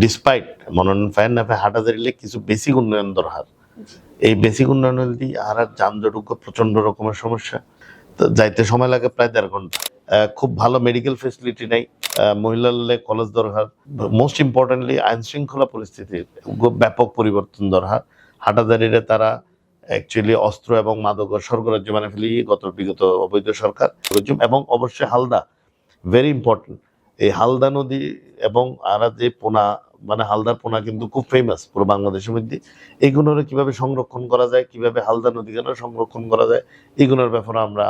Despite মনোনয়ন fine না হাটাজারিলে কিছু বেসিক উন্নয়ন দরকার। এই বেসিক উন্নয়ন হলে আর যানজট প্রচন্ড রকমের সমস্যা, তো যাইতে সময় লাগে প্রায় 1.5 ঘন্টা। খুব ভালো মেডিকেল ফেসিলিটি নাই, মহিলাদের কলেজ দরকার। মোস্ট ইম্পর্টেন্টলি আইন শৃঙ্খলা পরিস্থিতির ব্যাপক পরিবর্তন দরকার। হাটাজারিরে তারা অ্যাকচুয়ালি অস্ত্র এবং মাদক স্বর্গরাজ্য মানে ফেলি বিগত অবৈধ সরকার। এবং অবশ্যই হালদা ভেরি ইম্পর্টেন্ট। এই হালদা নদী এবং আরা যে পোনা মানে হালদার পোনা কিন্তু খুব ফেমাস পুরো বাংলাদেশের মধ্যে। এইগুলোর কিভাবে সংরক্ষণ করা যায়, কিভাবে হালদা নদী কেন সংরক্ষণ করা যায়, এইগুলোর ব্যাপারে আমরা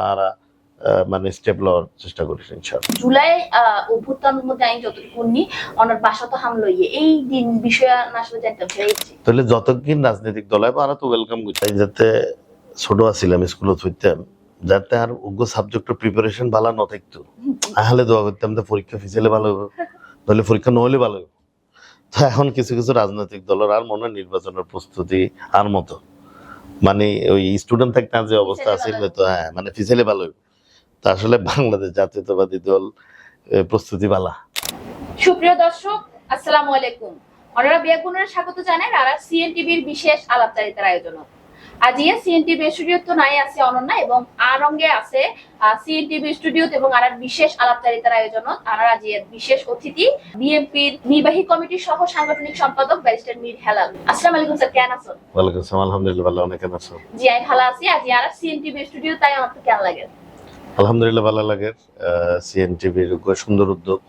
মানে স্টেপ লওয়ার চেষ্টা করি ইনশাআল্লাহ। জুলাই অভ্যুত্থানের মধ্যে আমি যতটুকু নি অনার বাসা তো হামলো এই দিন বিষয়ে না আসলে জানতাম চাইছি। তাহলে যতক্ষণ রাজনৈতিক দল হয় আমরা তো ওয়েলকাম করছি। যাতে ছোট আছিলাম স্কুলত হইতাম, যাতে আর উগ্র সাবজেক্টের প্রিপারেশন ভালো না থাকতো, আহলে দোয়া করতাম যে পরীক্ষা ফিসেলে ভালো হবে, তাহলে পরীক্ষা নহলে ভালো হবে। তো এখন কিছু কিছু রাজনৈতিক দলের আর মনে নির্বাচনের প্রস্তুতি আর মতো মানে ওই স্টুডেন্ট থাকতে যে অবস্থা আছে তো হ্যাঁ মানে ফিসেলে ভালো হবে। তা আসলে বাংলাদেশ জাতীয়তাবাদী দল প্রস্তুতি বালা। সুপ্রিয় দর্শক আসসালামু আলাইকুম, অনারা বিয়াগুনের স্বাগত জানাই আর সিএনটিভির বিশেষ আলাপচারিতার আয়োজন। আজ সিএনটিভি স্টুডিও তো নাই আছে অনন্যা এবং আরঙ্গে আছে সিএনটিভি স্টুডিও এবং আর বিশেষ আলাপচারিতার আয়োজন। আর আজ বিশেষ অতিথি বিএনপির নির্বাহী কমিটির সহ সাংগঠনিক সম্পাদক ব্যারিস্টার মীর হেলাল। আসসালামু আলাইকুম স্যার, কেমন আছেন? ওয়ালাইকুম আসসালাম, আলহামদুলিল্লাহ ভালো। অনেক কেমন আছেন? জি আমি ভালো আছি। আজ আর সিএনটিভি স্টুডিও তাই আমার তো কেমন লাগে? আলহামদুলিল্লাহ ভালো লাগে। সিএনটিভির সুন্দর উদ্যোগ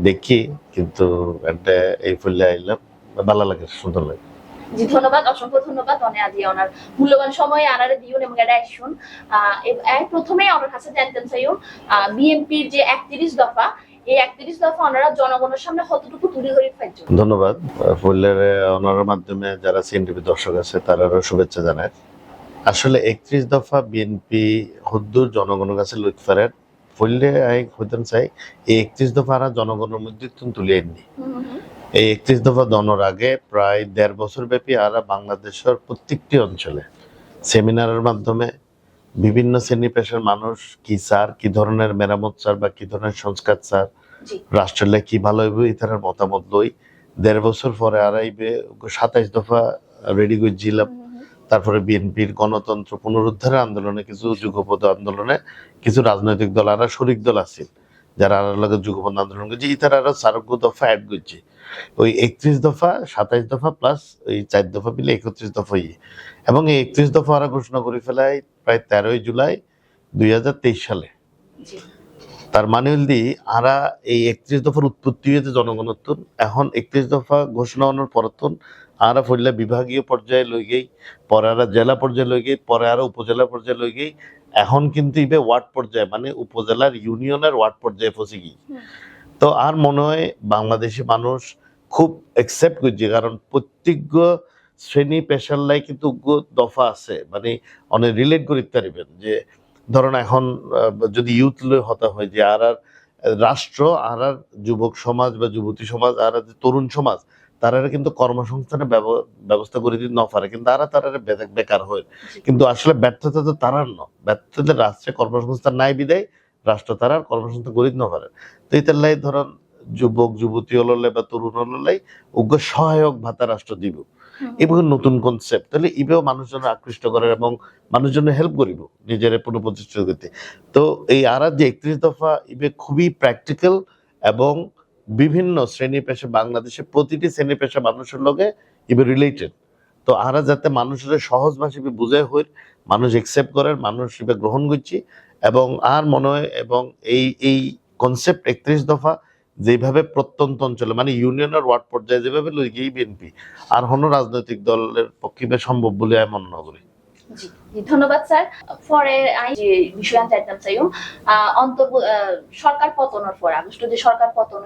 দেখি, কিন্তু একটা এই ফুলে আইলাম ভালো লাগে, সুন্দর লাগে। জি ধন্যবাদ, অসংখ্য ধন্যবাদ। অনেক আজ ওনার মূল্যবান সময় আনারে দিউন এবং এটা শুন প্রথমেই ওনার কাছে জানতেন চাইও বিএনপির যে 31 দফা, এই 31 দফা ওনারা জনগণের সামনে কতটুকু তুলে ধরে ফেলছেন? ধন্যবাদ। ফুলের ওনার মাধ্যমে যারা সিএনটিভি দর্শক আছে তারাও শুভেচ্ছা জানায়। আসলে 31 দফা বিএনপি হুদ্দুর জনগণের কাছে লুৎফারের ফুললে হইতেন চাই এই 31 দফা আর জনগণের মধ্যে তুলে আননি। এই 31 দফা দনের আগে প্রায় 1.5 বছর ব্যাপী আর বাংলাদেশের প্রত্যেকটি অঞ্চলে সেমিনারের মাধ্যমে বিভিন্ন শ্রেণী পেশার মানুষ কি চার, কি ধরনের মেরামত চার বা কি ধরনের সংস্কার চার, রাষ্ট্রের কি ভালো হইব এই ধরনের মতামত লই 1.5 বছর পরে আর 27 দফা রেডি করছিলাম। তারপরে বিএনপির গণতন্ত্র পুনরুদ্ধারের আন্দোলনে কিছু যুগপৎ আন্দোলনে কিছু রাজনৈতিক দল আর শরিক দল আছে যারা আর লগে যুগপৎ আন্দোলন করছে, ইতারা আরো 4 দফা অ্যাড করছে। ওই 31 দফা 27 দফা প্লাস ওই 4 দফা মিলে 31 দফা এবং এই 31 দফা আরা ঘোষণা করে ফেলায় প্রায় 13 জুলাই 2023 সালে। তার মানে হলি আরা এই 31 দফার উৎপত্তি হয়েছে জনগণত্ব। এখন 31 দফা ঘোষণা হওয়ার পরতন আরা ফলে বিভাগীয় পর্যায়ে লই গেই, পরে আরা জেলা পর্যায়ে লই গেই, পরে আরো উপজেলা পর্যায়ে লই গেই, এখন কিন্তু ইবে ওয়ার্ড পর্যায়ে মানে উপজেলার ইউনিয়নের ওয়ার্ড পর্যায়ে পৌঁছে গিয়ে। তো আর মনে হয় বাংলাদেশি মানুষ খুব একসেপ্ট করছে, কারণ প্রত্যেক শ্রেণী পেশার লাই কিন্তু দফা আছে মানে অনেক রিলেট করতে পারবেন। যে ধরুন এখন যদি ইউথ লই হতা হয় যে আর রাষ্ট্র আর যুবক সমাজ বা যুবতী সমাজ আর তরুণ সমাজ তারা কিন্তু কর্মসংস্থানের ব্যবস্থা করে দিতে না পারে, কিন্তু তারা বেকার হয়। কিন্তু আসলে ব্যর্থতা তো তারার ন, ব্যর্থতা রাষ্ট্রে কর্মসংস্থান নাই বিদায় রাষ্ট্র তারা কর্মসংস্থান করে দিতে না পারে। তো এটার লাই ধরুন যুবক যুবতী হলে বা তরুণ হলে উগ্র সহায়ক ভাতা রাষ্ট্র দিব, এবং নতুন কনসেপ্ট। তাহলে ইবেও মানুষজনের আকৃষ্ট করে এবং মানুষজনের হেল্প করিব নিজের পুনঃপ্রতিষ্ঠিত করতে। তো এই আর যে 31 দফা ইবে খুবই প্র্যাকটিক্যাল এবং বিভিন্ন শ্রেণী পেশা বাংলাদেশে প্রতিটি শ্রেণী পেশা মানুষের লগে ইবে রিলেটেড। তো আরা যাতে মানুষের সহজ ভাষায় বুঝায় হই, মানুষ একসেপ্ট করেন, মানুষ ইবে গ্রহণ করছি। এবং আর মনে হয় এবং এই কনসেপ্ট 31 দফা যেভাবে প্রত্যন্ত অঞ্চলে মানে ইউনিয়নের ওয়ার্ড পর্যায়ে যেভাবে লই গিয়ে বিএনপি আর কোনো রাজনৈতিক দলের পক্ষে সম্ভব বলে আমি মনে করি। জি ধন্যবাদ স্যার। পরে আমি যে বিষয় জানতাম চাইও সরকার পতনের পর আগস্ট যে সরকার পতন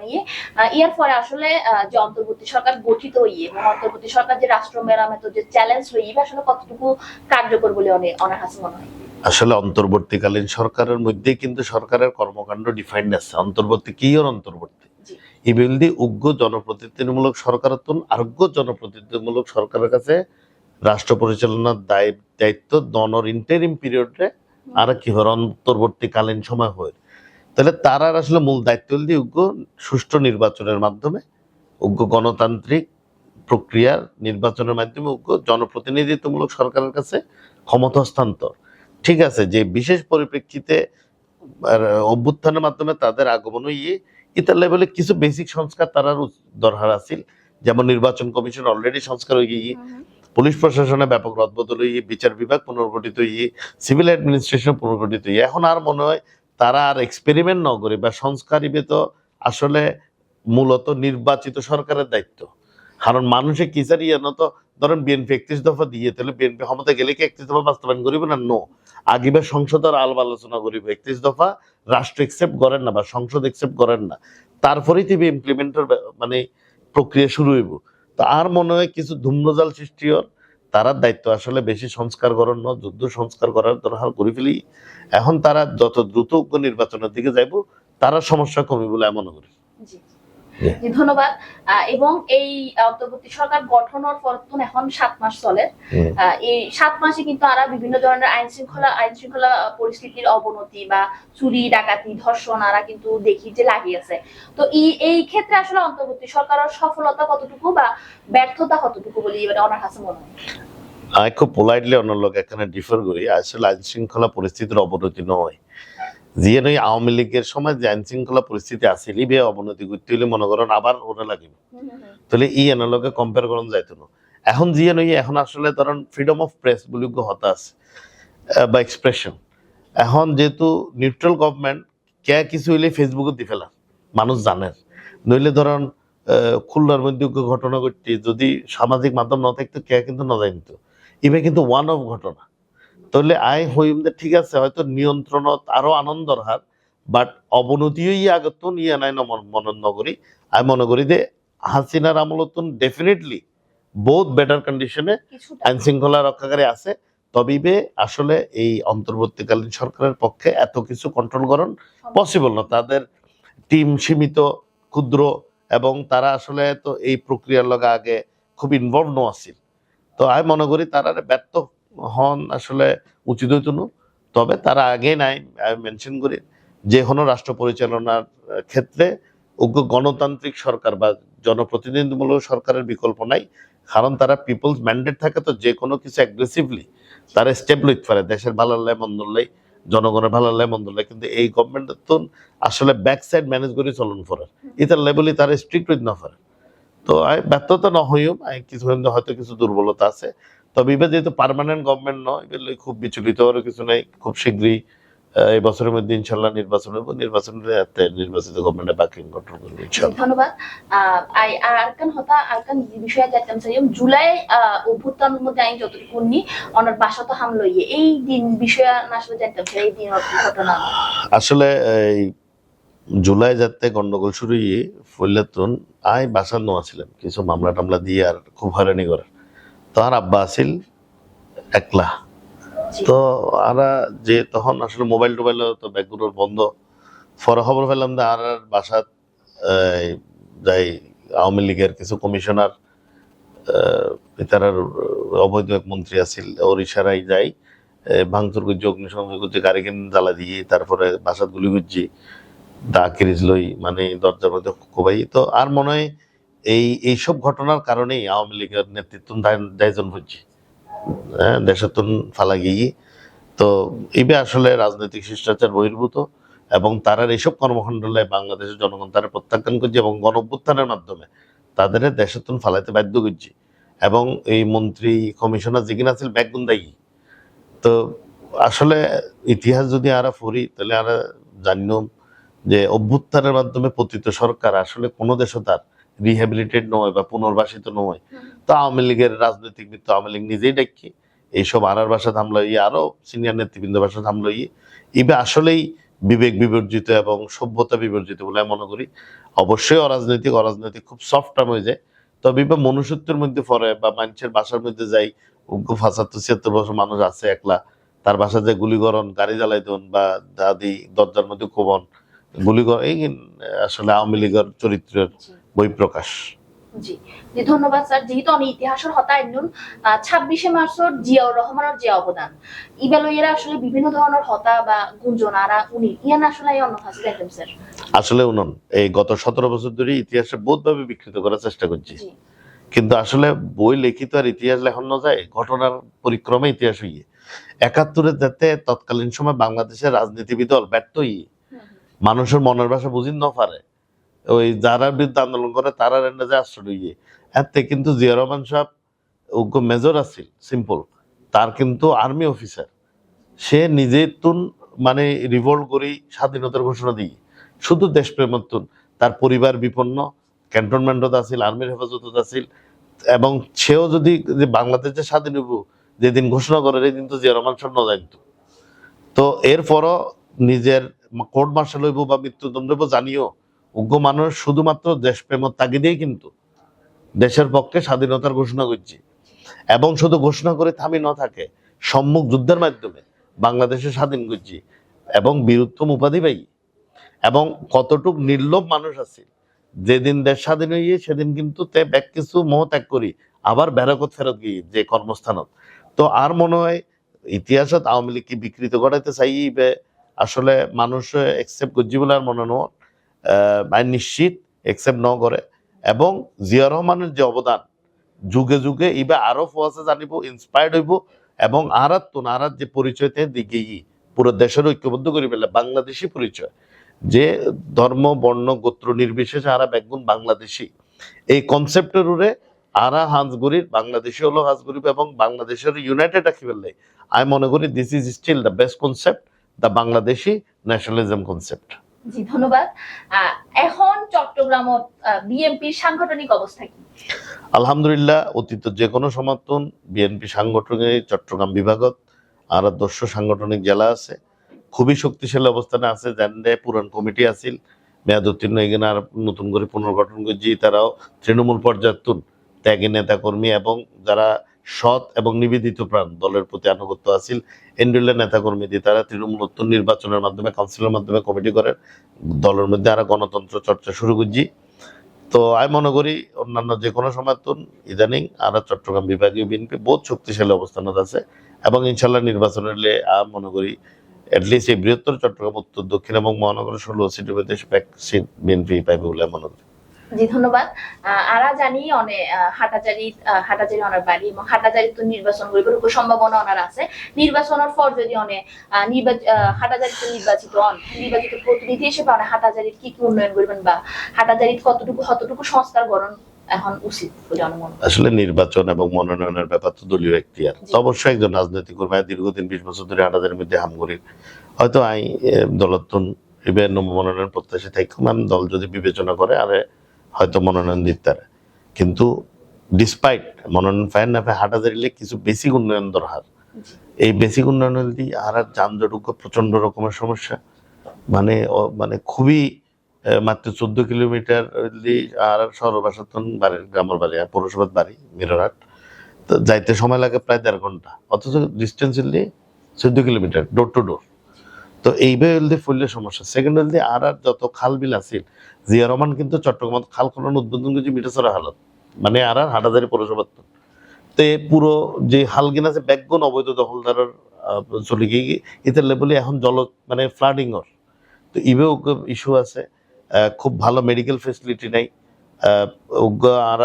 ইয়ার পরে আসলে যে অন্তর্বর্তী সরকার গঠিত এবং অন্তর্বর্তী সরকার যে রাষ্ট্র মেরামতের যে চ্যালেঞ্জ আসলে কতটুকু কার্যকর বলে অনেক কাছে মনে হয়? আসলে অন্তর্বর্তীকালীন সরকারের মধ্যে কিন্তু সরকারের কর্মকাণ্ড ডিফাইন্ড আছে। অন্তর্বর্তী কি ওর অন্তর্বর্তী ইবিলদি উগ্র জনপ্রতিনিধিমূলক সরকারত্ব আরোগ্য জনপ্রতিনিধিমূলক সরকারের কাছে রাষ্ট্র পরিচালনার দায়িত্ব দনর ইন্টারিম পিরিয়ডে আর কি হয় অন্তর্বর্তীকালীন সময় হয়। তাহলে তারা আসলে মূল দায়িত্ব দিয়ে উগ্র সুষ্ঠু নির্বাচনের মাধ্যমে উগ্র গণতান্ত্রিক প্রক্রিয়ার নির্বাচনের মাধ্যমে উগ্র জনপ্রতিনিধিত্বমূলক সরকারের কাছে ক্ষমতা হস্তান্তর। ঠিক আছে, যে বিশেষ পরিপ্রেক্ষিতে অভ্যুত্থানের মাধ্যমে তাদের আগমন ইতার লেভেলে কিছু বেসিক সংস্কার তার দরকার আছিল, যেমন নির্বাচন কমিশন অলরেডি সংস্কার হয়ে গিয়ে, পুলিশ প্রশাসনে ব্যাপক রদবদল হয়ে, বিচার বিভাগ পুনর্গঠিত হয়ে, সিভিল অ্যাডমিনিস্ট্রেশন পুনর্গঠিত হয়ে। এখন আর মনে হয় তারা আর এক্সপেরিমেন্ট ন করে বা সংস্কার তো আসলে মূলত নির্বাচিত সরকারের দায়িত্ব। কারণ মানুষে কি চার তো ধরেন বিএনপি 31 দফা দিয়ে, তাহলে বিএনপি ক্ষমতা গেলে কি 31 দফা বাস্তবায়ন করিবে না? নো, আগিবে সংসদের আলাপ আলোচনা করিবে। 31 দফা রাষ্ট্র একসেপ্ট করেন না বা সংসদ একসেপ্ট করেন না, তারপরেই তিনি ইমপ্লিমেন্টের মানে প্রক্রিয়া শুরু হইব। তো আর মনে হয় কিছু ধূম্রজাল সৃষ্টি হওয়ার তারা দায়িত্ব আসলে বেশি সংস্কার করার ন, যুদ্ধ সংস্কার করার দরকার করে ফেলি। এখন তারা যত দ্রুত নির্বাচনের দিকে যাইব তারা সমস্যা কমে বলে মনে করি। জি, ধন্যবাদ। এবং এই অন্তর্বর্তী সরকার গঠনের পর এখন 7 মাস চলে। এই 7 মাসে কিন্তু আরা বিভিন্ন ধরনের আইন শৃঙ্খলা পরিস্থিতির অবনতি বা চুরি ডাকাতি ধর্ষণ আরা কিন্তু দেখি যে লাগিয়েছে। তো এই ক্ষেত্রে আসলে অন্তর্বর্তী সরকারের সফলতা কতটুকু বা ব্যর্থতা কতটুকু বলি এবারে ওনার কাছে মনে হয়? আমি খুব পোলাইটলি অন্য লোক এখানে ডিফার করি। আসলে আইন শৃঙ্খলা পরিস্থিতির অবনতি নয়, যে নয় আওয়ামী লীগের সময় যে আইন শৃঙ্খলা পরিস্থিতি আছে লিবে অবনতি করতে হলে মনে করেন আবার ওরা লাগবে, তাহলে এনালোকে কম্পেয়ার করেন যাইতো না। এখন যে নয় এখন আসলে ধরেন ফ্রিডম অফ প্রেস বলে হতা আছে বা এক্সপ্রেশন। এখন যেহেতু নিউট্রাল গভর্নমেন্ট, কে কিছু হইলে ফেসবুকে দি ফেলা মানুষ জানেন, নইলে ধরেন খুলনার মধ্যে ঘটনা ঘটতে যদি সামাজিক মাধ্যম না থাকতো কে কিন্তু না জানিত, ইভে কিন্তু ওয়ান অফ ঘটনা। তাহলে ঠিক আছে, হয়তো নিয়ন্ত্রণ আরো আনন্দর হার, বাট অবনতিও আগত নিয়ে নাই মনে নগরী। আমি মনে করি যে হাসিনার আমলতন ডেফিনেটলি বহুত বেটার কন্ডিশনে আইন শৃঙ্খলা রক্ষাকারী আছে। তবে আসলে এই অন্তর্বর্তীকালীন সরকারের পক্ষে এত কিছু কন্ট্রোল করার পসিবল না, তাদের টিম সীমিত ক্ষুদ্র, এবং তারা আসলে তো এই প্রক্রিয়ার লগে আগে খুব ইনভলভ ন আছিল। তো আমি মনে করি তারা ব্যর্থ হন আসলে উচিত হইত না। তবে তারা আগে নাই আমি মেনশন করি যে কোনো রাষ্ট্র পরিচালনার ক্ষেত্রে উগ্র গণতান্ত্রিক সরকার বা জনপ্রতিনিধিমূলক সরকারের বিকল্প নাই। কারণ তারা পিপলস ম্যান্ডেট থাকে, তো যে কোনো কিছু অ্যাগ্রেসিভলি তারা স্টেপ লইতে পারে দেশের ভালো লাই মন্দ লাই, জনগণের ভালো লাই মন্দ লাই। কিন্তু এই গভর্নমেন্টের তো আসলে ব্যাক সাইড ম্যানেজ করে চলন ফরার এটার লেভেলে তারা স্ট্রিক্ট হইতে না পারে। তো ব্যর্থতা না হইও কিছু হয়তো কিছু দুর্বলতা আছে। তবে এবার যেহেতু পার্মানেন্ট গভর্নমেন্ট নয়, এবার খুব বিচলিত হওয়ার কিছু নাই। খুব শীঘ্রই এই বছরের মধ্যে ইনশাল্লাহ নির্বাচন হইব, নির্বাচিত গভর্নমেন্টে বাকি কন্ট্রোল করবে ইনশাল্লাহ। ধন্যবাদ। আরকান বিষয়ে যাইতাম চাই জুলাই অভ্যুত্থানের মধ্যে আইন যতটুকু নি অনার বাসাত হামলা ইয়ে এই দিন বিষয়ে আসলে জানতাম চাই, এই দিন ঘটনা আসলে এই জুলাই যাতে গন্ডগোল শুরু ফইলাতুন বাসার নোয়া ছিলাম কিছু মামলা টামলা দিয়ে আর খুব হয়রানি করে। তো আর আব্বা আছিল একলা, তো আরা যে তখন আসলে মোবাইল টোবাইল তো ব্যাগগুলোর বন্ধ। পরে খবর পেলাম যে আর বাসাত যাই আওয়ামী লীগের কিছু কমিশনার তার অবৈধ এক মন্ত্রী আছিল, ওর ইশারাই যাই ভাঙচুর করছি, অগ্নিসংযোগ করছি, গাড়ি কিনে জ্বালা দিয়ে, তারপরে বাসাত গুলি করছি, দা কিরিজ লই মানে দরজার মধ্যে কোবাই। তো আর মনে হয় এইসব ঘটনার কারণেই আওয়ামী লীগের নেতৃত্ব দায়জন বুঝছি দেশাতন ফালা গিয়ে। তো এইবে আসলে রাজনৈতিক শিষ্টাচার বহির্ভূত, এবং তারা এইসব কর্মকাণ্ডে বাংলাদেশের জনগণ তারা প্রত্যাখ্যান করছে এবং গণঅভ্যুত্থানের মাধ্যমে তাদের দেশাতন ফালাইতে বাধ্য করছে। এবং এই মন্ত্রী কমিশনার যেখানে আছিল ব্যাগুন দায়ী। তো আসলে ইতিহাস যদি আরা পড়ি তাহলে আরা জানিও যে অভ্যুত্থানের মাধ্যমে পতিত সরকার আসলে কোনো দেশও তার রিহ্যাবিলিটেড নয় বা পুনর্বাসিত নয়। তো আওয়ামী লীগের রাজনৈতিক নেতৃত্ব আওয়ামী লীগ নিজেই ডাকি এইসব আনার বাসাত হামলা হইয়ে, আরো সিনিয়র নেতৃবৃন্দ বাসাত হামলা হইয়ে, ইবে আসলেই বিবেক বিবর্জিত এবং সভ্যতা বিবর্জিত বলে মনে করি। অবশ্যই অরাজনৈতিক খুব সফট টার্ম হয়ে যায়। তবে ইবে মনুষ্যত্বের মধ্যে পড়ে বা মানুষের বাসার মধ্যে যাই 75-76 বছর মানুষ আছে একলা, তার বাসা যে গুলিগরণ, গাড়ি জ্বালাই দেন বা দাদি দরজার মধ্যে কোবন গুলিগর, এই আসলে আওয়ামী লীগের চরিত্রের বহিঃপ্রকাশ। জি জি ধন্যবাদ স্যার। যেহেতু আমি ইতিহাসের হতা একজন 26শে মার্চর জিয়াউর রহমানের যে অবদান ইবেলইয়েরা আসলে বিভিন্ন ধরনের হতা বা গুঞ্জন আরা উনি ইয়ান আসলে অন্য কাছে দেখেন স্যার। আসলে উনন এই গত 17 বছর ধরে ইতিহাসে বহুতভাবে বিকৃত করার চেষ্টা করছি, জি কিন্তু আসলে বই লিখিত আর ইতিহাস লেখানো যায় ঘটনার পরিক্রমে ইতিহাস হইয়ে 71-এ যাতে তৎকালীন সময় বাংলাদেশের রাজনীতিবিদ দল ব্যর্থ হইয়ে মানুষের মনের ভাষা বুঝি ন পারে, ওই যারা বিরুদ্ধে আন্দোলন করে তারা রেন্ডা যে আশ্রয় হইয়ে এতে কিন্তু জিয়া রহমান সাহেব উগ্র মেজর আছিল সিম্পল, তার কিন্তু আর্মি অফিসার, সে নিজেই তুন মানে রিভোল্ট করি স্বাধীনতার ঘোষণা দিই শুধু দেশপ্রেমতুন, তার পরিবার বিপন্ন ক্যান্টনমেন্টত আছিল, আর্মির হেফাজত আছিল, এবং সেও যদি যে বাংলাদেশ যে স্বাধীন হইব যেদিন ঘোষণা করে সেদিন তো জিয়া রহমান সাহেব জানতো। তো এরপরও নিজের কোর্ট মার্শাল হইব বা মৃত্যুদণ্ড হইব জানিও উগ্র মানুষ শুধুমাত্র দেশপ্রেমের তাগিদেই কিন্তু দেশের পক্ষে স্বাধীনতার ঘোষণা করছে, এবং শুধু ঘোষণা করে থামি না থাকে সম্মুখ যুদ্ধের মাধ্যমে বাংলাদেশে স্বাধীন করছি এবং বীরুত্তম উপাধি পাই। এবং কতটুক নির্লোভ মানুষ আছে যেদিন দেশ স্বাধীন হইয়ে সেদিন কিন্তু তে ব্যাক কিছু মোহ ত্যাগ করি আবার ব্যারাকত ফেরত গিয়ে যে কর্মস্থানত। তো আর মনে হয় ইতিহাসত আওয়ামী লীগ কি বিকৃত ঘটাইতে চাইবে আসলে মানুষ একসেপ্ট করছি বলে আর মনে নয়, আমি নিশ্চিত একসেপ্ট ন করে। এবং জিয়া রহমানের যে অবদান যুগে যুগে ইবা আরো ফোয়াসে জানিব ইন্সপায়ার্ড হইব, এবং আরাত যে পরিচয়তে দিকে পুরো দেশের ঐক্যবদ্ধ করে ফেলে বাংলাদেশি পরিচয়, যে ধর্ম বর্ণ গোত্র নির্বিশেষে আরা বেগুন বাংলাদেশি এই কনসেপ্টের উপরে আরা হাঁসগুড়ির বাংলাদেশি হলো হাঁসগুড়ি এবং বাংলাদেশের ইউনাইটেড রাখি ফেললে আমি মনে করি this is still the best concept, the Bangladeshi nationalism concept. জি ধন্যবাদ। এখন চট্টগ্রাম বিএনপির সাংগঠনিক অবস্থা কি? আলহামদুলিল্লাহ অতীত যে কোনো সমর্থন বিএনপি সাংগঠনিক চট্টগ্রাম বিভাগত আর 10 সাংগঠনিক জেলা আছে, খুবই শক্তিশালী অবস্থানে আছে। জানলে পুরান কমিটি আছিল মেয়াদ উত্তীর্ণ এখানে আর নতুন করে পুনর্গঠন করছি, তারাও তৃণমূল পর্যায়ের তুন ত্যাগী নেতা কর্মী এবং যারা সৎ এবং নিবেদিত প্রাণ দলের প্রতি আনুগত্য আছিল এন্ডুলের নেতা কর্মী দিয়ে তারা তৃণমূল উত্তর নির্বাচনের মাধ্যমে কাউন্সিলের মাধ্যমে কমিটি করে দলের মধ্যে আরো গণতন্ত্র চর্চা শুরু করছি। তো আমি মনে করি অন্যান্য যে কোনো সমর্থন ইদানিং আর চট্টগ্রাম বিভাগীয় বিএনপি বহুত শক্তিশালী অবস্থানত আছে, এবং ইনশাল্লাহ নির্বাচনের মনে করি অ্যাটলিস্ট এই বৃহত্তর চট্টগ্রাম উত্তর দক্ষিণ এবং মহানগরের 16 সিটের মধ্যে সিট বিএনপি পাইবে বলে মনে করি। জি ধন্যবাদ। আরা জানি অনেক হাটাজারি ওনার বাড়ি এবং হাটাজারি তো নির্বাচন করিবার সম্ভাবনা ওনার আছে। নির্বাচনের পর যদি অনেক হাটাজারি তো নির্বাচিত প্রতিনিধি হিসেবে অনেক হাটাজারির কি কি উন্নয়ন করবেন বা হাটাজারির কতটুকু সংস্কার গঠন এখন উচিত বলে আমার মনে হয়। আসলে নির্বাচন এবং মনোনয়নের ব্যাপার তো দলীয় এখতিয়ার, তো অবশ্যই একজন রাজনৈতিক কর্মী দীর্ঘদিন 20 বছর ধরে হাটাজারির মধ্যে হামগরির হয়তো আই দলতন এবার মনোনয়ন প্রত্যাশী থাকুন দল যদি বিবেচনা করে আর হয়তো মনোনয়ন দিতে পারে, কিন্তু ডিসপাইট মনোনয়ন ফাইন না পায় হাটাজারিলে কিছু বেসিক উন্নয়ন দরকার। এই বেসিক উন্নয়ন দিয়ে আর যানজট প্রচন্ড রকমের সমস্যা, মানে খুবই মাত্র 14 কিলোমিটার আর সরবাসাতন বাড়ির গ্রামের বাড়ি আর পৌরসভার বাড়ি মিররহাট, তো যাইতে সময় লাগে প্রায় 1.5 ঘন্টা, অথচ ডিস্টেন্স 14 কিলোমিটার ডোর টু ডোর। তো এইভাবে হলে ফুললে সমস্যা। সেকেন্ড হলে আর যত খাল বিল আছিল জিয়া রহমান কিন্তু চট্টগ্রাম খাল খনন উদ্বোধন করছে মিটাছড়া হালত, মানে আর হাটাজারি পৌরসভার তে পুরো যে হালগিন আছে ব্যাকগুন অবৈধ দখলদারের চলে গিয়ে ইতার লেভেলে এখন জল মানে ফ্লাডিং ওর। তো ইভেও ইস্যু আছে, খুব ভালো মেডিকেল ফেসিলিটি নাই। আর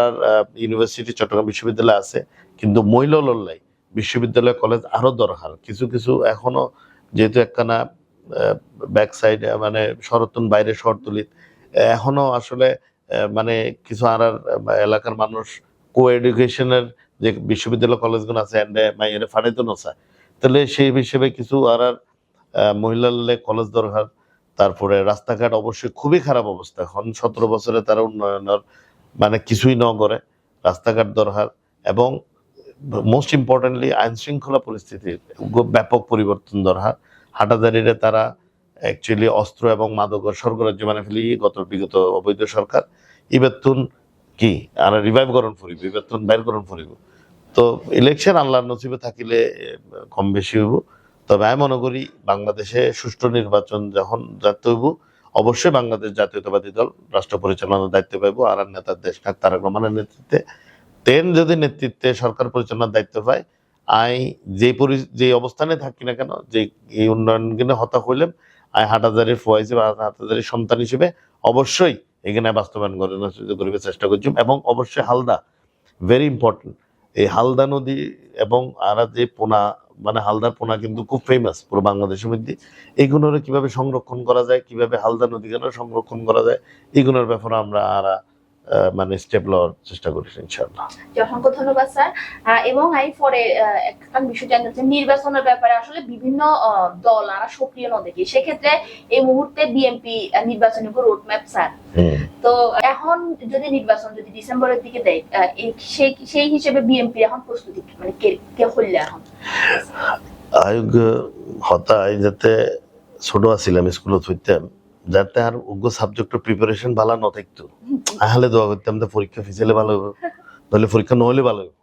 ইউনিভার্সিটি চট্টগ্রাম বিশ্ববিদ্যালয় আছে কিন্তু মহিলা লল্লাই বিশ্ববিদ্যালয় কলেজ আরো দরকার কিছু কিছু এখনো, যেহেতু একখানা ব্যাক সাইড মানে শরতুন বাইরে শহরতলিত এখনো আসলে মানে কিছু আর এলাকার মানুষ কো এডুকেশনের যে বিশ্ববিদ্যালয় কলেজগুলো আছে মাইয়ারে ফাটাইতে নচায়, তাহলে সেই হিসেবে কিছু আর মহিলার কলেজ দরকার। তারপরে রাস্তাঘাট অবশ্যই খুবই খারাপ অবস্থা, এখন 17 বছরে তারা উন্নয়নের মানে কিছুই ন করে, রাস্তাঘাট দরকার। এবং মোস্ট ইম্পর্টেন্টলি আইন শৃঙ্খলা পরিস্থিতির ব্যাপক পরিবর্তন দরকার। হাটাজারিরে তারা অ্যাকচুয়ালি অস্ত্র এবং মাদক স্বর্গরাজ্য মানে ফেলি বিগত অবৈধ সরকার ইবেতুন কি আর রিভাইভ করণ ফুরিব, ইবেতুন বাইর করণ ফুরিব। তো ইলেকশন আল্লাহর নসিবে থাকিলে কম বেশি হইব, তবে আমি মনে করি বাংলাদেশে সুষ্ঠু নির্বাচন যখন যাতে হইব অবশ্যই বাংলাদেশ জাতীয়তাবাদী দল রাষ্ট্র পরিচালনার দায়িত্ব পাইব আর নেতার দেশ নায়ক তারেক রহমানের নেতৃত্বে। যদি নেতৃত্বে সরকার পরিচালনার দায়িত্ব পায়, যে অবস্থানে থাকি না কেন, যে এই উন্নয়ন কিন্তু হতা হইলাম, হাটাজারির ফুয়া হিসেবে হাটাজারির সন্তান হিসেবে অবশ্যই এখানে বাস্তবায়ন করার চেষ্টা করছি। এবং অবশ্যই হালদা ভেরি ইম্পর্টেন্ট, এই হালদা নদী এবং আর যে পোনা, মানে হালদার পোনা কিন্তু খুব ফেমাস পুরো বাংলাদেশের মধ্যে। এইগুলোর কিভাবে সংরক্ষণ করা যায়, কিভাবে হালদা নদী কেন সংরক্ষণ করা যায়, এইগুলোর ব্যাপারে আমরা মানে স্টেপ লওয়ার চেষ্টা করি ইনশাআল্লাহ। অসংখ্য ধন্যবাদ স্যার। এবং আমি পরে একটা বিষয় জানতে চাই, নির্বাচনের ব্যাপারে আসলে বিভিন্ন দল আর সক্রিয় ন দেখি, সেক্ষেত্রে এই মুহূর্তে বিএনপি নির্বাচনী রোড ম্যাপ স্যার, তো এখন যদি নির্বাচন যদি ডিসেম্বরের দিকে দেয়, সেই হিসেবে বিএনপি এখন প্রস্তুতি মানে কে হইলে এখন আয়োগ হতায় যাতে ছোট আছিলাম স্কুলত হইতাম, যাতে আর উগ্র সাবজেক্টের প্রিপারেশন ভালো না থাকতো, আহলে দোয়া করতাম যে পরীক্ষা ফিসেলে ভালো হবে, নইলে পরীক্ষা নহলে ভালো হবে।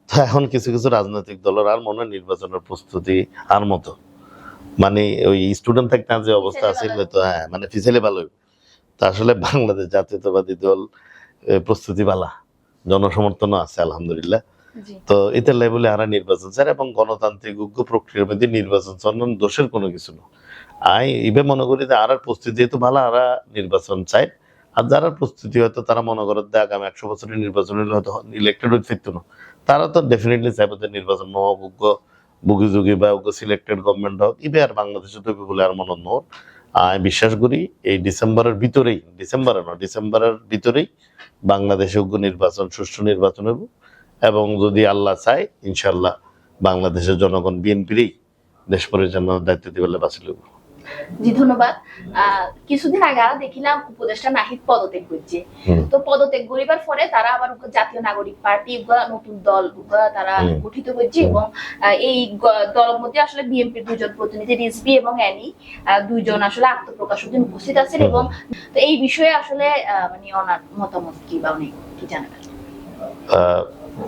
তো এখন কিছু কিছু রাজনৈতিক দলের আর মনে নির্বাচনের প্রস্তুতি আর মতো, মানে ওই স্টুডেন্ট থাকতে যে অবস্থা আছে, তো হ্যাঁ মানে ফিসেলে ভালো হবে। তা আসলে বাংলাদেশ জাতীয়তাবাদী দল প্রস্তুতি বালা, জনসমর্থনও আছে আলহামদুলিল্লাহ। তো এতে লেভেলে আর নির্বাচন স্যার এবং গণতান্ত্রিক উগ্র প্রক্রিয়ার মধ্যে নির্বাচন দোষের কোনো কিছু না। ইবে মনে করি যে আর প্রস্তুতি যেহেতু ভালো, আর নির্বাচন চাই। আর যারা প্রস্তুতি হয়তো তারা মনে করে যে আগামী 100 বছরের নির্বাচন হলে হয়তো ইলেক্টেড হইতে ফিরতো না, তারা তো ডেফিনেটলি চাইবে যে নির্বাচন হোক, উগ্র বুগিযুগী বা উগ্র সিলেক্টেড গভর্নমেন্ট হোক। ইবে আর বাংলাদেশে তৈরি বলে আর মনে নয়। আমি বিশ্বাস করি এই ডিসেম্বরের ভিতরেই বাংলাদেশে উগ্র নির্বাচন, সুষ্ঠু নির্বাচন হবে। এবং যদি আল্লাহ চায় ইনশাল্লাহ বাংলাদেশের জনগণ বিএনপিরই দেশ পরিচালনার দায়িত্ব দিবে বাঁচিল। জি ধন্যবাদ। কিছুদিন আগে দেখিলাম উপদেষ্টা নাহিদ পদত্যাগ করছে, তো পদত্যাগ করিবার পরে তারা আবার জাতীয় নাগরিক পার্টি নতুন দল তারা গঠিত করছে এবং এই দলের মধ্যে আসলে বিএনপির দুজন প্রতিনিধি রিজভী এবং অ্যানি দুইজন আসলে আত্মপ্রকাশের জন্য উপস্থিত আছেন। এবং তো এই বিষয়ে আসলে মানে ওনার মতামত কি বা উনি কি জানাবেন?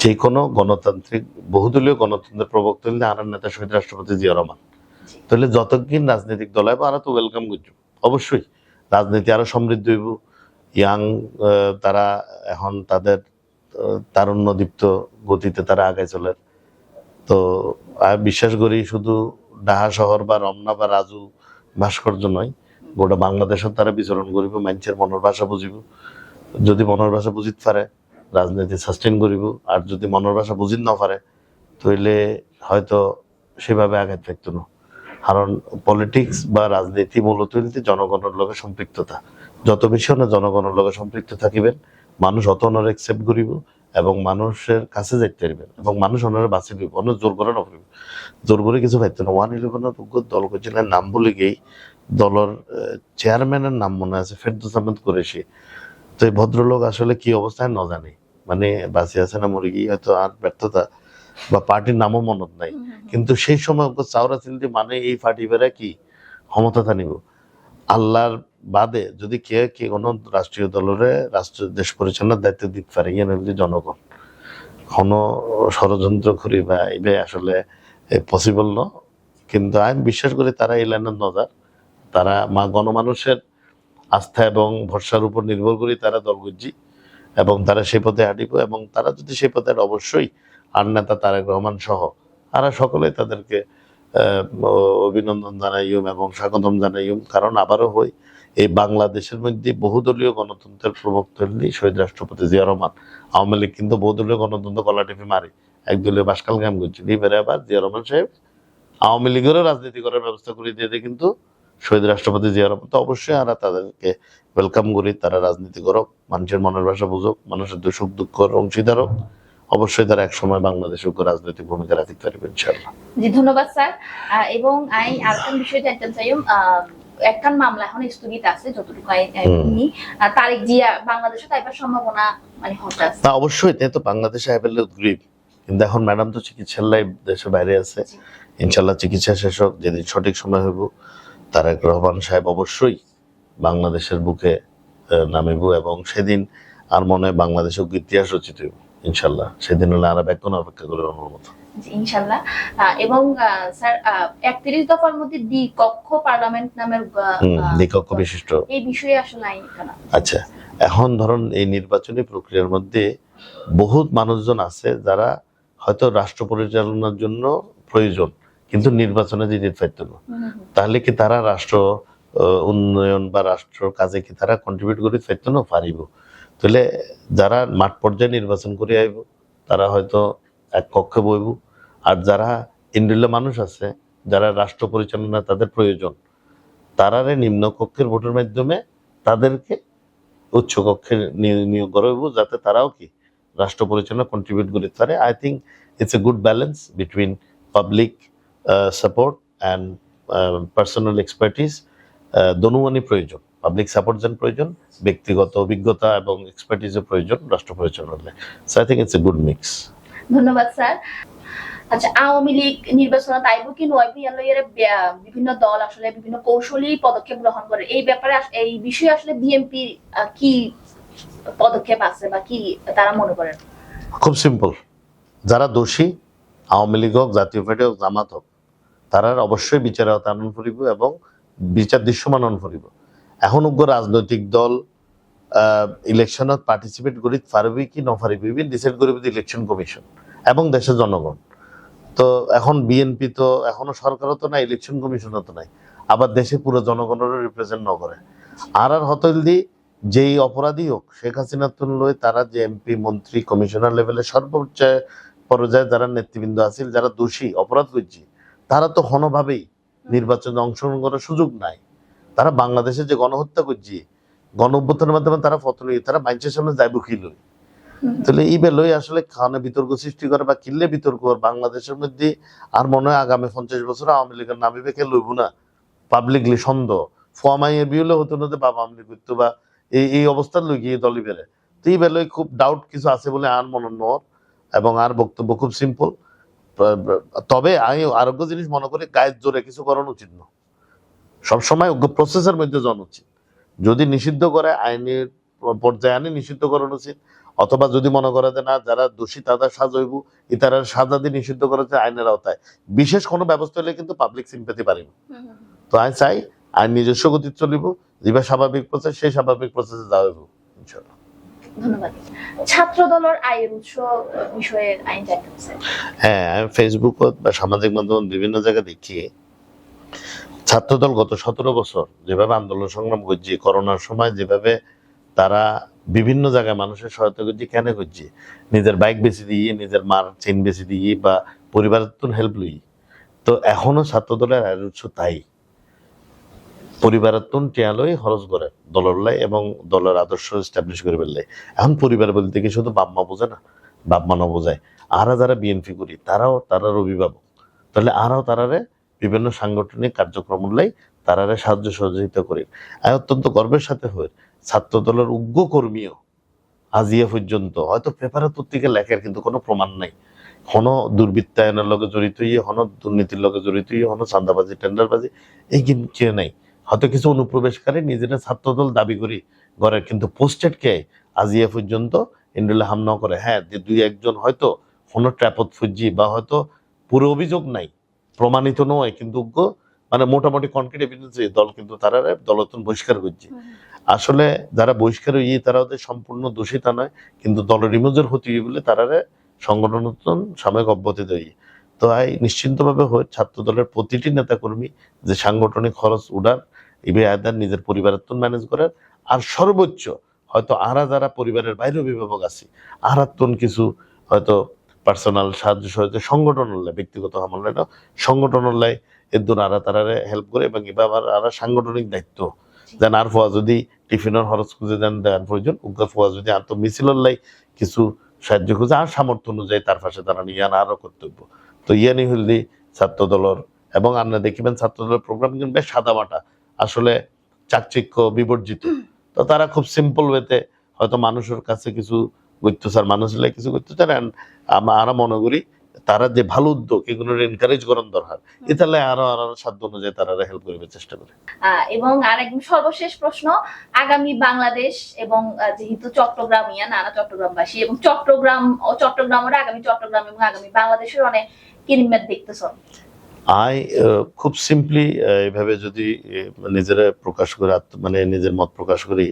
যে কোনো গণতান্ত্রিক বহুদলীয় গণতন্ত্রের প্রবক্তা হলে আনার নেতা শহীদ রাষ্ট্রপতি জিয়া রহমান, তাহলে যতদিন রাজনৈতিক দল হয় আরো তো ওয়েলকাম করছো। অবশ্যই রাজনীতি আরো সমৃদ্ধ হইব, ইয়াং তারা এখন তাদের তারুণ্যদীপ্ত গতিতে তারা আগে চলে। তো আমি বিশ্বাস করি শুধু ঢাকা শহর বা রমনা বা রাজু ভাস্কর্য নয়, গোটা বাংলাদেশের তারা বিচরণ করিব, মানুষের মনের ভাষা বুঝিব। যদি মনের ভাষা বুঝিতে পারে রাজনীতি সাস্টেন করিব, আর যদি মনের ভাষা বুঝিত না পারে তাহলে হয়তো সেভাবে আঘাত থাকতো না। কারণ পলিটিক্স বা রাজনীতি মূলত জনগণের লগে সম্পৃক্ততা, যত বেশি না জনগণের লগে সম্পৃক্ত থাকিবেন, মানুষ অত অনর একসেপ্ট করিব এবং মানুষের কাছে যাইতে পারবেন এবং মানুষ অনরে বাঁচি দিব, অন্য জোর করে নকরিব। জোর করে কিছু পাইতো না। 111 দল করছিলেন, নাম বলে গিয়েই দলের চেয়ারম্যানের নাম মনে আছে ফেরদৌস আহমেদ কুরেশি। তো এই ভদ্রলোক আসলে কি অবস্থায় ন জানি, মানে বাঁচি আছে না মরে গিয়ে হয়তো আর ব্যর্থতা বা পার্টির নামও মনত নাই, কিন্তু সেই সময় চাওরা চিন্তি মানে এই পার্টি বেড়া কি ক্ষমতা নিব আল্লাহর বাদে যদি কে কোনো রাষ্ট্রীয় দলের দেশ পরিচালনার দায়িত্ব দিতে পারে, ইয়ে যদি জনগণ কোনো ষড়যন্ত্র করি বা এটাই আসলে পসিবল ন। কিন্তু আমি বিশ্বাস করি তারা এই লাইনের নজর, তারা গণমানুষের আস্থা এবং ভরসার উপর নির্ভর করি তারা দল গুজি এবং তারা সেই পথে হাঁটিব। এবং তারা যদি সেই পথে অবশ্যই আর নেতা তারেক রহমান সহ আর সকলে তাদেরকে অভিনন্দন জানাইম এবং স্বাগতম জানাইম। কারণ আবারও হই এই বাংলাদেশের মধ্যে বহুদলীয় গণতন্ত্রের প্রবক্তা হলেই শহীদ রাষ্ট্রপতি জিয়া রহমান। আওয়ামী লীগ কিন্তু বহুদলীয় গণতন্ত্র কলা টিপি মারি, একদলীয় বাসকাল কাম করছে। এবারে আবার জিয়া রহমান সাহেব আওয়ামী লীগেরও রাজনীতি করার ব্যবস্থা করে দিয়ে কিন্তু শহীদ রাষ্ট্রপতি জিয়া রহমান। তো অবশ্যই আমরা তাদেরকে ওয়েলকাম করি, তারা রাজনীতি করুক, মানুষের মনের ভাষা বুঝুক, মানুষের সুখ দুঃখ অংশীদার হোক। অবশ্যই তারা একসময় বাংলাদেশের রাজনৈতিক ভূমিকা রাখতে পারবে ইনশাআল্লাহ। জি ধন্যবাদ স্যার। এবং আমি আরেকটা বিষয় জানতে চাই, একটা মামলা এখন স্থগিত আছে যতটুকু তারেক জিয়া বাংলাদেশে তাইবার সম্ভাবনা মানে হঠাৎ তা অবশ্যই তাই তো বাংলাদেশে আইবেলে উদ্গ্রীব, কিন্তু এখন ম্যাডাম তো চিকিৎসার লাই দেশের বাইরে আছে। ইনশাআল্লাহ চিকিৎসা শেষ হোক, যেদিন সঠিক সময় হইব তারেক রহমান সাহেব অবশ্যই বাংলাদেশের বুকে নামিব এবং সেদিন আর মনে হয় বাংলাদেশের ইতিহাস রচিত হইব ইনশাআল্লাহ। সেদিন হলে আর ব্যাকরণ অপেক্ষা করে অনুর মতো। জি, ইনশাল্লাহ। এবং স্যার 31 দফার মধ্যে দ্বিকক্ষ পার্লামেন্ট নামের দ্বিকক্ষ বিশিষ্ট এই বিষয়ে আসলে আইন কেন? আচ্ছা, এখন ধরুন এই নির্বাচনী প্রক্রিয়ার মধ্যে বহুত মানুষজন আছে যারা হয়তো রাষ্ট্র পরিচালনার জন্য প্রয়োজন, কিন্তু নির্বাচনে যেতে পারত না। তাহলে কি তারা রাষ্ট্র উন্নয়ন বা রাষ্ট্র কাজে কি তারা কন্ট্রিবিউট করে পারত না? পারিব। তাহলে যারা মাঠ পর্যায়ে নির্বাচন করে আইব তারা হয়তো এক কক্ষে বইব, আর যারা ইন্ডিলা মানুষ আছে যারা রাষ্ট্র পরিচালনা তাদের প্রয়োজন, তারারে নিম্ন কক্ষের ভোটের মাধ্যমে তাদেরকে উচ্চ কক্ষে নিয়োগ করা হইব, যাতে তারাও কি রাষ্ট্র পরিচালনা কন্ট্রিবিউট করতে পারে। I think it's a good balance between public support and personal expertise. দনুয়ানি প্রয়োজন, পাবলিক সাপোর্ট যেন প্রয়োজন, ব্যক্তিগত অভিজ্ঞতা এবং এক্সপার্টিসের প্রয়োজন রাষ্ট্র পরিচালনায়। So I think it's a good mix. ধন্যবাদ স্যার। আচ্ছা, আওয়ামী লীগ নির্বাচনত আইব কি নয়ব ইয়ার বিভিন্ন দল আসলে বিভিন্ন কৌশলী পদক্ষেপ গ্রহণ করে, এই ব্যাপারে এই বিষয়ে আসলে বিএনপি কি পদক্ষেপ আছে বা কি তারা মনে করেন? খুব সিম্পল, যারা দোষী আওয়ামী লীগ হোক, জাতীয় পার্টি হোক, জামাত হোক, তারা অবশ্যই বিচার আওতায় আনন করিব এবং বিচার দৃশ্যমান আনন করিব। এখন উগ্র রাজনৈতিক দল ইলেকশনত পার্টিসিপেট করি পারবে কি নপারিব ইভেন ডিসাইড করিব ইলেকশন কমিশন এবং দেশের জনগণ। তো এখন বিএনপি তো এখনো সরকারও তো নাই, ইলেকশন কমিশনও তো নাই, আবার দেশে পুরো জনগণের রিপ্রেজেন্ট ন করে। আর হতলদি যেই অপরাধী হোক, শেখ হাসিনা তুলনায় তারা যে এমপি মন্ত্রী কমিশনার লেভেলে সর্বোচ্চ পর্যায়ে যারা নেতৃবৃন্দ আছিল, যারা দোষী অপরাধ করছে, তারা তো কোনোভাবেই নির্বাচনে অংশগ্রহণ করার সুযোগ নাই। তারা বাংলাদেশে যে গণহত্যা করছে, গণ অভ্যুত্থানের মাধ্যমে তারা পতন, তারা মানুষের সামনে যাইব কি লই? তাহলে এই বেলই আসলে খানে বিতর্ক সৃষ্টি করে বা কিনলে বিতর্ক বাংলাদেশের মধ্যে। আর মনে হয় আগামী 50 বছর আওয়ামী লীগের নামিবে কে লইব না পাবলিকলি সন্দেহ ফমাইয়ের বিহলে হতো না যে বাবা আওয়ামী লীগ করতো বা এই অবস্থার লই গিয়ে দলই বেড়ে। তো এই বেলায় খুব ডাউট কিছু আছে বলে আর মনে নর, এবং আর বক্তব্য খুব সিম্পল। তবে আমি আরোগ্য জিনিস মনে করি, গায়ের জোরে কিছু করানো উচিত না, সবসময় প্রসেসের মধ্যে যাওয়া উচিত। যদি নিষিদ্ধ করে আইনের পর্যায়ে আনে নিষিদ্ধ করানো উচিত, অথবা যদি মনে করে যে না যারা দোষী তাদের সাজা হইব, ইতারা সাজা দিয়ে নিষিদ্ধ করা হচ্ছে আইনের আওতায়। বিশেষ কোনো ব্যবস্থা হলে কিন্তু পাবলিক সিম্পাথি পারিব। তো আমি চাই আইন নিজস্ব গতি চলিব, যেটা স্বাভাবিক প্রসেস সেই স্বাভাবিক প্রসেসে যাওয়া হইব ইনশাআল্লাহ। ধন্যবাদ। ছাত্র দলের আয়ের উৎস বিষয়ে আইন জানতে। হ্যাঁ, আমি ফেসবুক বা সামাজিক মাধ্যম বিভিন্ন জায়গায় দেখি ছাত্রদল গত 17 বছর যেভাবে আন্দোলন সংগ্রাম করছে, করোনার সময় যেভাবে তারা বিভিন্ন জায়গায় মানুষের সহায়তা করছে, কেন করছে? নিজের বাইক বেশি দিয়ে, নিজের মার চেন বেশি দিয়ে বা পরিবারের হেল্প লই। তো এখনো ছাত্রদলের আয়ের উৎস তাই, পরিবারের টেয়ালই খরচ করে দলের লাই এবং দলের আদর্শ এস্টাবলিশ করে ফেললে। এখন পরিবার বলতে কি শুধু বাপ মা বোঝে না, বাপ মা না বোঝায়, আরা যারা বিএনপি করি তারাও তারার অভিভাবক, তাহলে আরাও তারারে বিভিন্ন সাংগঠনিক কার্যক্রম লাই তারারে সাহায্য সহযোগিতা করি। অত্যন্ত গর্বের সাথে হয় ছাত্র দলের উগ্র কর্মীও আজিয়া পর্যন্ত হয়তো পেপারে পত্রিকা লেখার কিন্তু কোনো প্রমাণ নাই, কোনো দুর্বৃত্তায়নের লগে জড়িত হইয়ে, কোনো দুর্নীতির লগে জড়িত হইয়ে, কোনো চাঁদাবাজি টেন্ডারবাজি এই কিন্তু নাই। হয়তো কিছু অনুপ্রবেশকারী নিজেরা ছাত্রদল দাবি করি ঘরের, কিন্তু পোস্টেড কে আজিয়া পর্যন্ত ইন্ডোলে হামলা করে। হ্যাঁ, দুই একজন হয়তো কোনো ট্র্যাপত ফুজি বা হয়তো পুরো অভিযোগ নাই, প্রমাণিত নয়, কিন্তু মানে মোটামুটি কনক্রিট এভিডেন্স দল কিন্তু তারা দলতন বহিষ্কার করছে। আসলে যারা বহিষ্কার হইয়ে তারা ওদের সম্পূর্ণ দোষী তা নয়, কিন্তু দলের রিমোজের হতে বলে তারারে সংগঠন সাময়িক অব্যাহতি দেয়। তো নিশ্চিন্তভাবে হয় ছাত্র দলের প্রতিটি নেতাকর্মী যে সাংগঠনিক খরচ উঠার ইবে আয়দার নিজের পরিবারের ম্যানেজ করার, আর সর্বোচ্চ হয়তো আরা যারা পরিবারের বাইরে অভিভাবক আছে আরাত্তন কিছু হয়তো পার্সোনাল সাহায্য সহযোগিতা সংগঠন লাই, ব্যক্তিগত আমলে না সংগঠন লাই এর দূর আরা তারারে হেল্প করে, এবং এবার আরা সাংগঠনিক দায়িত্ব যেন আর ফোয়া যদি টিফিনের খরচ খুঁজে দেন দেওয়ার প্রয়োজন, উগ্র ফোয়া যদি আন্ত মিছিলের লাই কিছু সাহায্য খুঁজে আর সামর্থ্য অনুযায়ী তার পাশে তারা নিয়ে আরো কর্তব্য। তো ইয়ানি হইলি ছাত্র দলের, এবং আপনারা দেখিবেন ছাত্র দলের প্রোগ্রাম কিন্তু বেশ সাদামাটা, আসলে চাকচিক্য বিবর্জিত। তো তারা খুব সিম্পল ওয়েতে হয়তো মানুষের কাছে কিছু গত্যসার মানুষ হলে কিছু করতে চান। আমরা মনে করি তারা যে ভালো উদ্যোগ এগুলো এনকারেজ করার দরকার, এতালে আরো আরো সাধ্য অনুযায়ী তারা হেল্প করবে চেষ্টা করে। এবং আর একদম সর্বশেষ প্রশ্ন, আগামী বাংলাদেশ এবং যেহেতু চট্টগ্রামিয়া নানা চট্টগ্রামবাসী এবং চট্টগ্রামের আগামী চট্টগ্রাম এবং আগামী বাংলাদেশের অনেক কিরিমেট দেখতেছ। খুব সিম্পলি এইভাবে যদি নিজেরা প্রকাশ করে মানে নিজের মত প্রকাশ করি,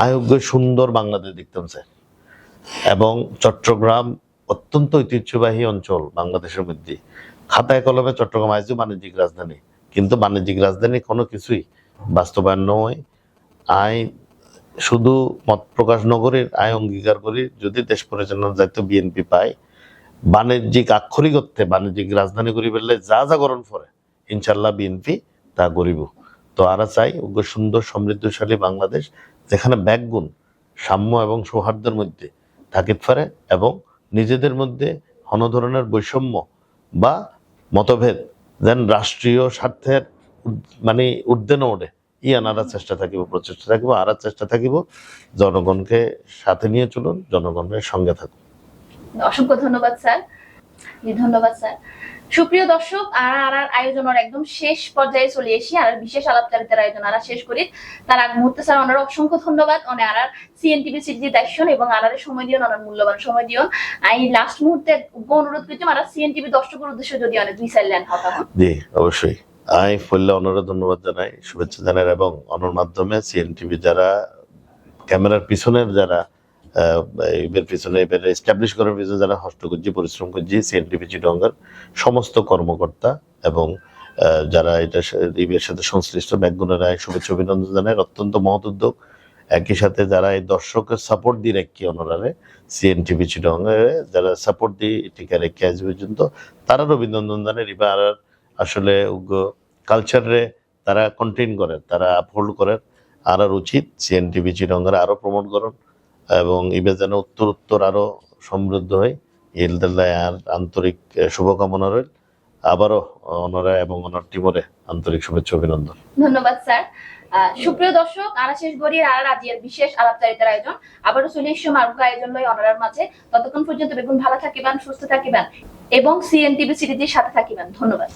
আয়োগ্য সুন্দর বাংলাদেশ দেখতাম স্যার। এবং চট্টগ্রাম অত্যন্ত ঐতিহ্যবাহী অঞ্চল বাংলাদেশের মধ্যে। খাতায় কলমে চট্টগ্রাম আজও বাণিজ্যিক রাজধানী, কিন্তু বাণিজ্যিক রাজধানী কোনো কিছুই বাস্তবায়ন নয়। আই শুধু মত প্রকাশ নগরীর আয় অঙ্গীকার করি, যদি দেশ পরিচালনার দায়িত্ব বিএনপি পায়, বাণিজ্যিক আক্ষরিক অর্থে বাণিজ্যিক রাজধানী করি ফেললে যা যা গরম পড়ে ইনশাল্লাহ বিএনপি তা গরিব। তো আরা চাই সুন্দর সমৃদ্ধশালী বাংলাদেশ, যেখানে ব্যাকগুণ সাম্য এবং সৌহার্দ্যের মধ্যে থাকিতে পারে এবং নিজেদের মধ্যে কোনো ধরনের বৈষম্য বা মতভেদ যেন রাষ্ট্রীয় স্বার্থের মানে ঊর্ধ্বে না ওঠে, আনারা চেষ্টা থাকিব, প্রচেষ্টা থাকিব, আরার চেষ্টা থাকিব জনগণকে সাথে নিয়ে চলুন, জনগণের সঙ্গে থাকুন। অসংখ্য ধন্যবাদ স্যার। ধন্যবাদ স্যার। সুপ্রিয় দর্শক, আর আয়োজনের একদম শেষ পর্যায়ে চলে এসি। আর বিশেষ আলাপচারিতার আয়োজন আর শেষ করি তার আগ মুহূর্তে স্যার ওনার অসংখ্য ধন্যবাদ। আর সিএনটিভি সিরিজে দেখছেন এবং আনারে সময় দিও, ওনার মূল্যবান সময় দিও। আই লাস্ট মুহূর্তে অনুরোধ করছি আর সিএনটিভি দর্শকের উদ্দেশ্যে যদি অনেক দুই চার লাইন কথা হয়। জি অবশ্যই। আমি ফলে অনরে ধন্যবাদ জানাই, শুভেচ্ছা জানাই এবং অনর মাধ্যমে সিএনটিভি যারা ক্যামেরার পিছনের যারা এর পিছনে এবার এস্টাবলিশ করার পিছনে যারা কষ্ট করছি, পরিশ্রম করছি, সিএনটিভি চিটাগংয়ের সমস্ত কর্মকর্তা এবং যারা এটা এর সাথে সংশ্লিষ্ট ব্যাকগুণেরা শুভেচ্ছা অভিনন্দন জানায়। অত্যন্ত মহৎ উদ্যোগ। একই সাথে যারা এই দর্শকের সাপোর্ট দিয়ে রাখি অনরারে সিএনটিভি চিটাগংয়ে যারা সাপোর্ট দিয়ে টিকা রেখে আজ পর্যন্ত তারার অভিনন্দন জানায়। এবার আসলে কালচারে তারা কন্টেইন করে, তারা আপহোল্ড করে। আর উচিত সিএনটিভি চিটাগংয়ের আরো প্রমোট করুন এবং এবার যেন উত্তর আরো সমৃদ্ধ হয়। ইলদাল্লাহ আর আন্তরিক শুভকামনা রইল। আবারও ওনারা এবং ওনার টিমরে আন্তরিক শুভেচ্ছা অভিনন্দন। ধন্যবাদ স্যার। সুপ্রিয় দর্শক, আরা শেষ গড়িয়ে আর আজিয়ার বিশেষ আলাপচারিতার আয়োজন আবারও চলে এসছো মার্গ আয়োজন লই অনারার মাঝে। ততক্ষণ পর্যন্ত বেগুন ভালো থাকিবেন, সুস্থ থাকিবেন এবং সিএনটিভি সিরিজের সাথে থাকিবেন। ধন্যবাদ।